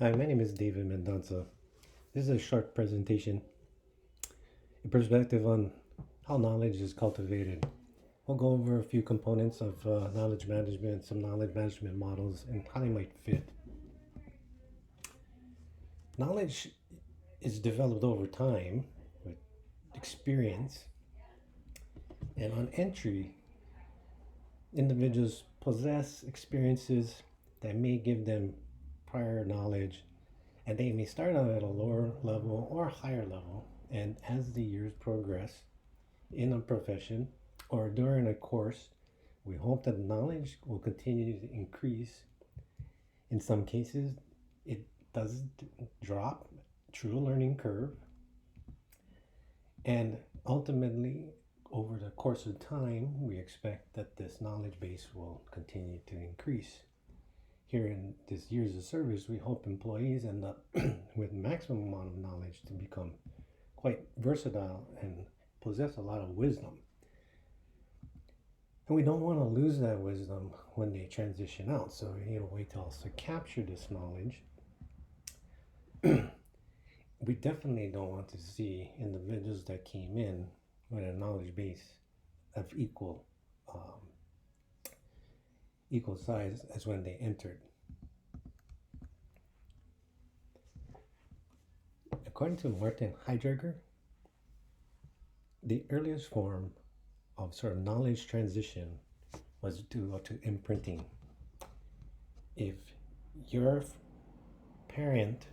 Hi, my name is David Mendonça. This is a short presentation, a perspective on how knowledge is cultivated. We'll go over a few components of knowledge management, some knowledge management models, and how they might fit. Knowledge is developed over time with experience, and on entry, individuals possess experiences that may give them prior knowledge, and they may start out at a lower level or higher level. And as the years progress, in a profession or during a course, we hope that knowledge will continue to increase. In some cases, it doesn't drop, true learning curve, and ultimately, over the course of time, we expect that this knowledge base will continue to increase. Here in this years of service, we hope employees end up with maximum amount of knowledge to become quite versatile and possess a lot of wisdom. And we don't want to lose that wisdom when they transition out. So we need a way to also capture this knowledge. We definitely don't want to see individuals that came in with a knowledge base of um, equal size as when they entered. According to Martin Heidegger, the earliest form of sort of knowledge transition was due to imprinting. If your parent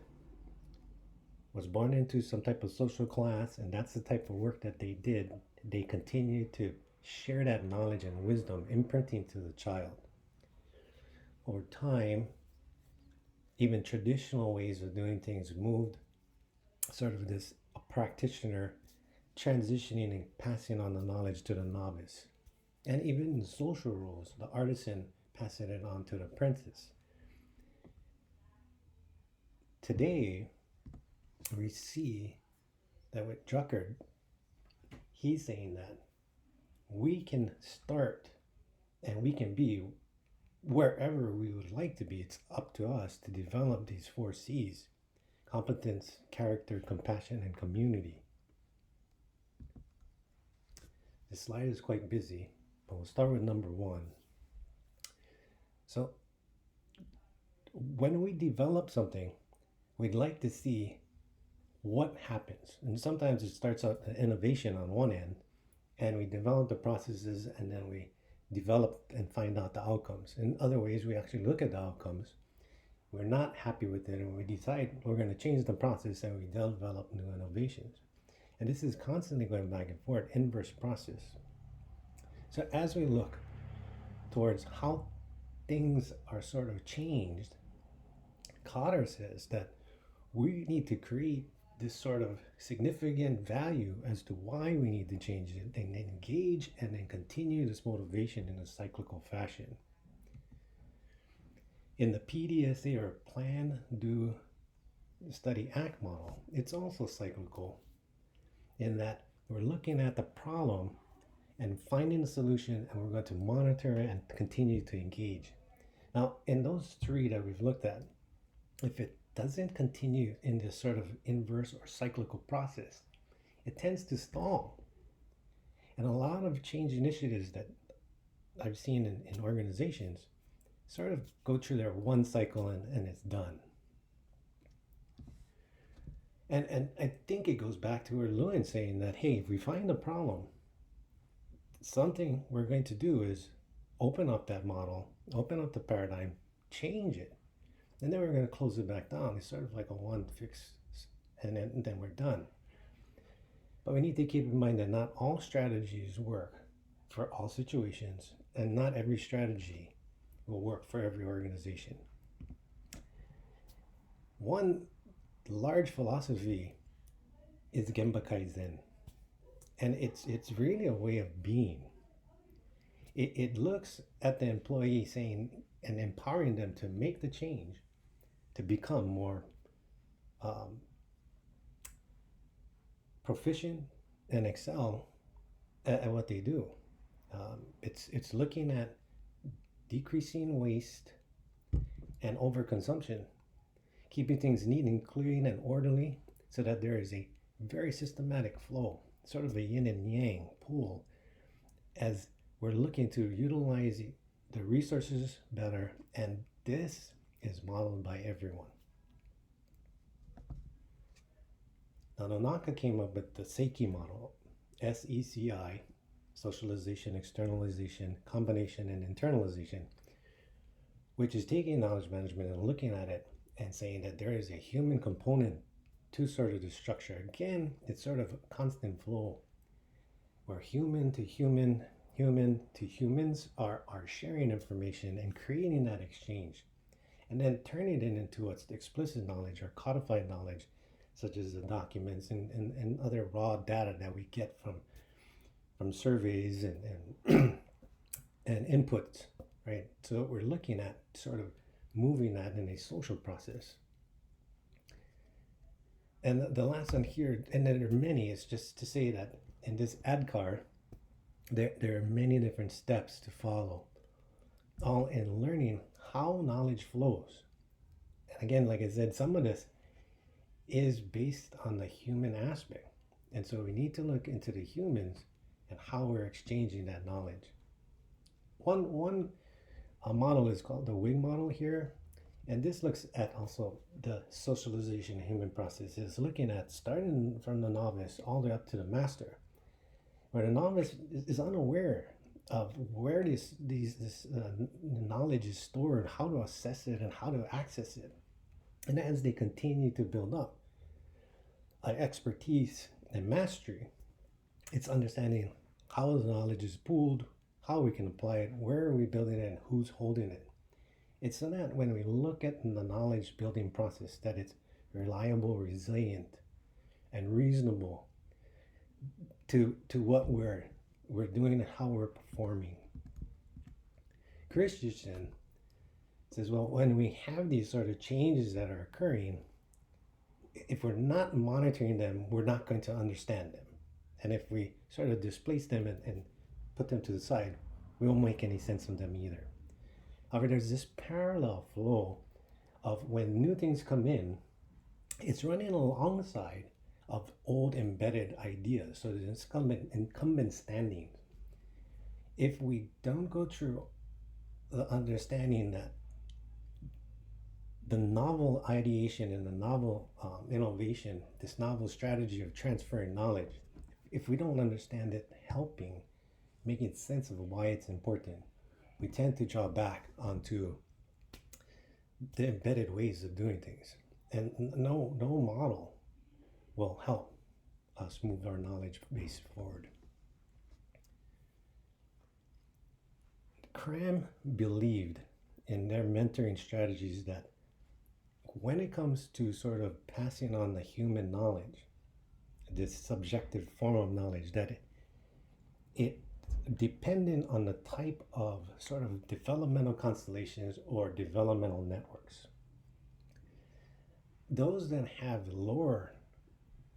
was born into some type of social class and that's the type of work that they did, they continue to share that knowledge and wisdom, imprinting to the child. Over time, even traditional ways of doing things moved, sort of this a practitioner transitioning and passing on the knowledge to the novice. And even in social roles, the artisan passing it on to the apprentice. Today, we see that with Drucker, he's saying that we can start and we can be wherever we would like to be. It's up to us to develop these four C's: competence, character, compassion, and community. This slide is quite busy, but we'll start with number one. So, when we develop something, we'd like to see what happens. And sometimes it starts out innovation on one end, and we develop the processes and then we develop and find out the outcomes. In other ways, we actually look at the outcomes, we're not happy with it, and we decide we're going to change the process and we develop new innovations. And this is constantly going back and forth, inverse process. So as we look towards how things are sort of changed, Cotter says that we need to create this sort of significant value as to why we need to change it, and then engage and then continue this motivation in a cyclical fashion. In the PDSA, or Plan, Do, Study, Act model, it's also cyclical in that we're looking at the problem and finding a solution, and we're going to monitor it and continue to engage. Now, in those three that we've looked at, if it doesn't continue in this sort of inverse or cyclical process, it tends to stall. And a lot of change initiatives that I've seen in organizations sort of go through their one cycle and it's done. And I think it goes back to where Lewin saying that, hey, if we find a problem, something we're going to do is open up that model, open up the paradigm, change it, and then we're going to close it back down. It's sort of like a one fix, and then we're done. But we need to keep in mind that not all strategies work for all situations, and not every strategy will work for every organization. One large philosophy is Gemba Kaizen, and it's really a way of being. It looks at the employee saying and empowering them to make the change to become more proficient and excel at what they do. It's looking at decreasing waste and overconsumption, keeping things neat and clean and orderly so that there is a very systematic flow, sort of a yin and yang pool, as we're looking to utilize the resources better. And this is modeled by everyone. Now, Nonaka came up with the Seiki model, SECI, socialization, externalization, combination, and internalization, which is taking knowledge management and looking at it and saying that there is a human component to sort of the structure. Again, it's sort of a constant flow where human to human, human to humans are sharing information and creating that exchange, and then turning it into what's explicit knowledge or codified knowledge, such as the documents and other raw data that we get from surveys and and inputs, right? So we're looking at sort of moving that in a social process. And the last one here, and then there are many, is just to say that in this ADKAR, there are many different steps to follow, all in learning how knowledge flows. And again, like I said, some of this is based on the human aspect. And so we need to look into the humans and how we're exchanging that knowledge. One model is called the WIG model here. And this looks at also the socialization human processes, looking at starting from the novice all the way up to the master, where the novice is unaware of where this knowledge is stored, how to assess it, and how to access it. And as they continue to build up expertise and mastery, it's understanding how the knowledge is pooled, how we can apply it, where are we building it, and who's holding it. It's so that when we look at the knowledge building process, that it's reliable, resilient, and reasonable to what we're doing and how we're performing. Christensen says, well, when we have these sort of changes that are occurring, if we're not monitoring them, we're not going to understand them. And if we sort of displace them and put them to the side, we won't make any sense of them either. However, there's this parallel flow of when new things come in, it's running alongside of old embedded ideas. So there's incumbent standings. If we don't go through the understanding that the novel ideation and the novel innovation, this novel strategy of transferring knowledge, if we don't understand it, helping, making sense of why it's important, we tend to draw back onto the embedded ways of doing things. And no model will help us move our knowledge base forward. Cram believed in their mentoring strategies that when it comes to sort of passing on the human knowledge, this subjective form of knowledge, that it dependent on the type of sort of developmental constellations or developmental networks. Those that have lower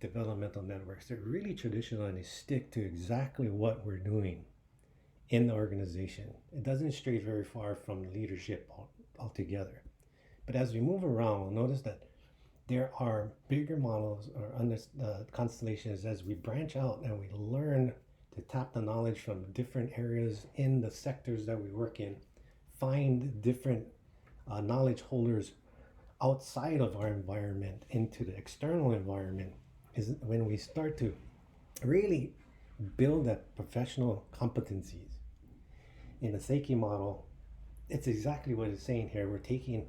developmental networks, they're really traditional and they stick to exactly what we're doing in the organization. It doesn't stray very far from leadership altogether. But as we move around, we'll notice that there are bigger models or constellations as we branch out and we learn to tap the knowledge from different areas in the sectors that we work in, find different knowledge holders outside of our environment into the external environment, is when we start to really build that professional competencies. In the Seiki model, it's exactly what it's saying here. We're taking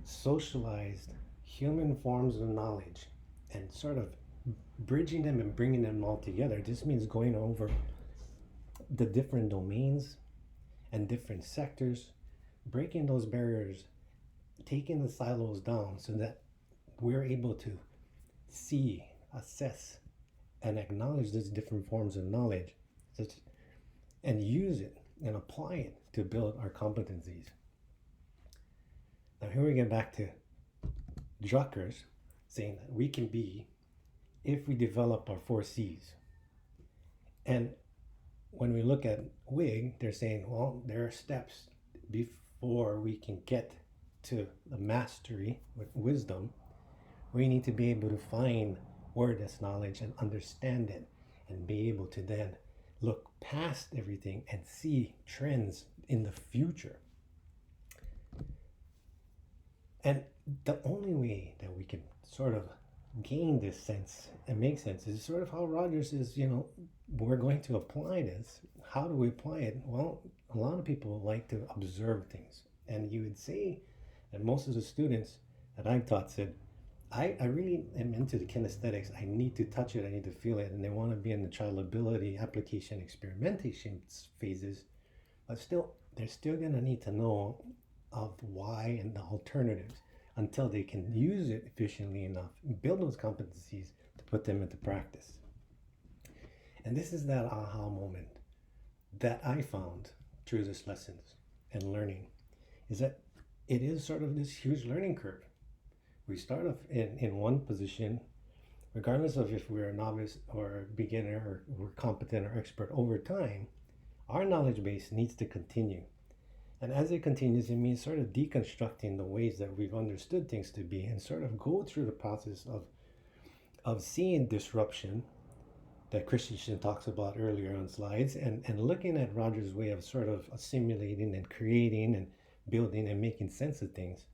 socialized human forms of knowledge and sort of bridging them and bringing them all together. This means going over the different domains and different sectors, breaking those barriers, taking the silos down so that we're able to see, assess, and acknowledge these different forms of knowledge and use it and apply it to build our competencies. Now here we get back to Drucker's saying that we can be if we develop our 4 C's. And when we look at WIG, they're saying, well, there are steps before we can get to the mastery with wisdom, we need to be able to find where this knowledge and understand it and be able to then look past everything and see trends in the future. And the only way that we can sort of gain this sense and make sense is sort of how Rogers is, we're going to apply this. How do we apply it? Well, a lot of people like to observe things. And you would say that most of the students that I've taught said, I really am into the kinesthetics. I need to touch it, I need to feel it. And they want to be in the child ability, application, experimentation phases. But still, they're still going to need to know of why and the alternatives until they can use it efficiently enough, build those competencies to put them into practice. And this is that aha moment that I found through this lessons and learning, is that it is sort of this huge learning curve. We start off in one position, regardless of if we're a novice or a beginner or we're competent or expert. Over time, our knowledge base needs to continue. And as it continues, it means sort of deconstructing the ways that we've understood things to be and sort of go through the process of seeing disruption that Christensen talks about earlier on slides, and looking at Rogers' way of sort of assimilating and creating and building and making sense of things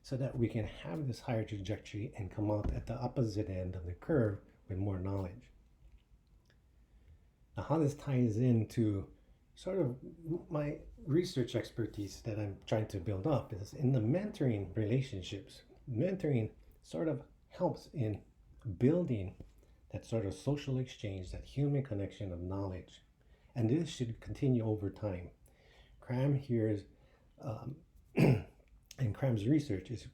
so that we can have this higher trajectory and come out at the opposite end of the curve with more knowledge. Now, how this ties into sort of my research expertise that I'm trying to build up is in the mentoring relationships. Mentoring sort of helps in building that sort of social exchange, that human connection of knowledge. And this should continue over time. Cram here is, and Cram's research is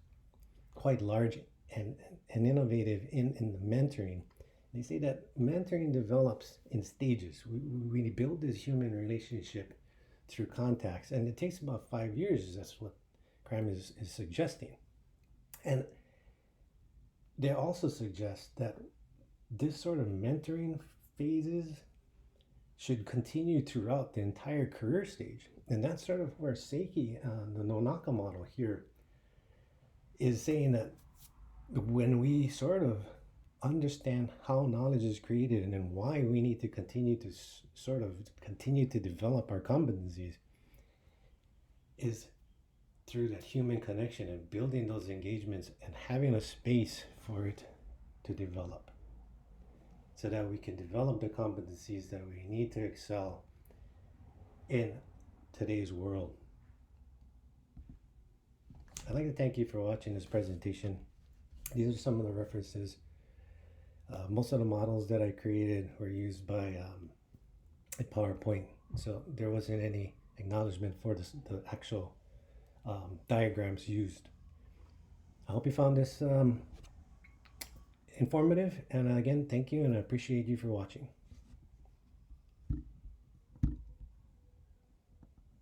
quite large and innovative in the mentoring. They say that mentoring develops in stages. We build this human relationship through contacts, and it takes about 5 years. That's what Cram is suggesting. And they also suggest that this sort of mentoring phases should continue throughout the entire career stage. And that's sort of where Seiki, the Nonaka model here, is saying that when we sort of understand how knowledge is created and then why we need to continue to develop our competencies, is through that human connection and building those engagements and having a space for it to develop, so that we can develop the competencies that we need to excel in today's world. I'd like to thank you for watching this presentation. These are some of the references. Most of the models that I created were used by a PowerPoint, so there wasn't any acknowledgement for the actual diagrams used. I hope you found this informative, and again, thank you, and I appreciate you for watching.